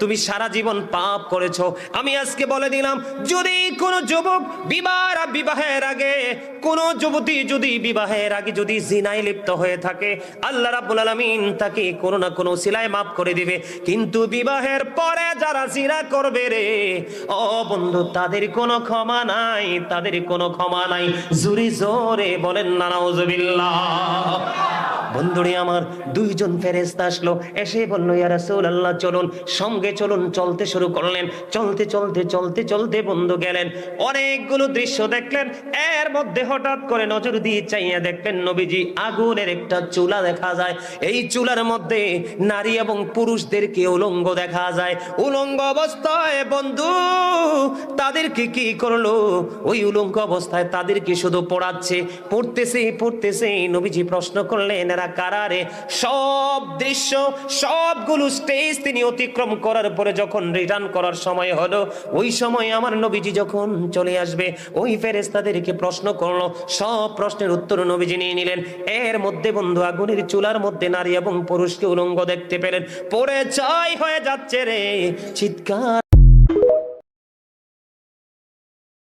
তুমি সারা জীবন পাপ করেছো। আমি আজকে বলে দিলাম, যদি কোনো যুবক বিবাহের আগে, কোনো যুবতী যদি বিবাহের আগে যদি জিনায় লিপ্ত হয়ে থাকে, আল্লাহ রাব্বুল আলামিন তাকে কোনো না কোনো সিলায় মাফ করে দিবে। কিন্তু বিবাহের পরে যারা জিনা করবে রে, ও বন্ধু, তাদের কোনো ক্ষমা নাই, তাদের কোনো ক্ষমা নাই। জোরে জোরে বলেন না নাউজুবিল্লাহ। বন্ধুরে আমার, দুইজন ফেরেশতা আসলো, এসে বলল, ইয়া রাসূলুল্লাহ চলুন, সঙ্গে চলুন। চলতে শুরু করলেন। চলতে চলতে চলতে চলতে বন্ধু গেলেন, অনেকগুলো দৃশ্য দেখলেন। এর মধ্যে হঠাৎ করে নজর দিয়ে চাইয়া দেখলেন নবীজি আগুনের একটা চুলা দেখা যায়। এই চুলার মধ্যে নারী এবং পুরুষদেরকে উলঙ্গ দেখা যায়। উলঙ্গ অবস্থায় বন্ধু তাদেরকে কি করলো, ওই উলঙ্গ অবস্থায় তাদেরকে শুধু পড়াচ্ছে, পড়তেছে। নবীজি প্রশ্ন করলেন, এরা কারারে? সব দৃশ্য, সবগুলো স্টেজ তিনি অতিক্রম করার পরে যখন রিটার্ন করার সময় হলো, ওই সময় আমার নবীজি যখন চলে আসবে, ওই ফেরেশতাদেরকে প্রশ্ন করলো। সব প্রশ্নের উত্তর নবীজি নিয়ে নিলেন। এর মধ্যে বন্ধু আগুনের চুলার মধ্যে নারী এবং পুরুষকে উলঙ্গ দেখতে পেলেন। পড়ে ছাই হয়ে যাচ্ছে রে, চিৎকার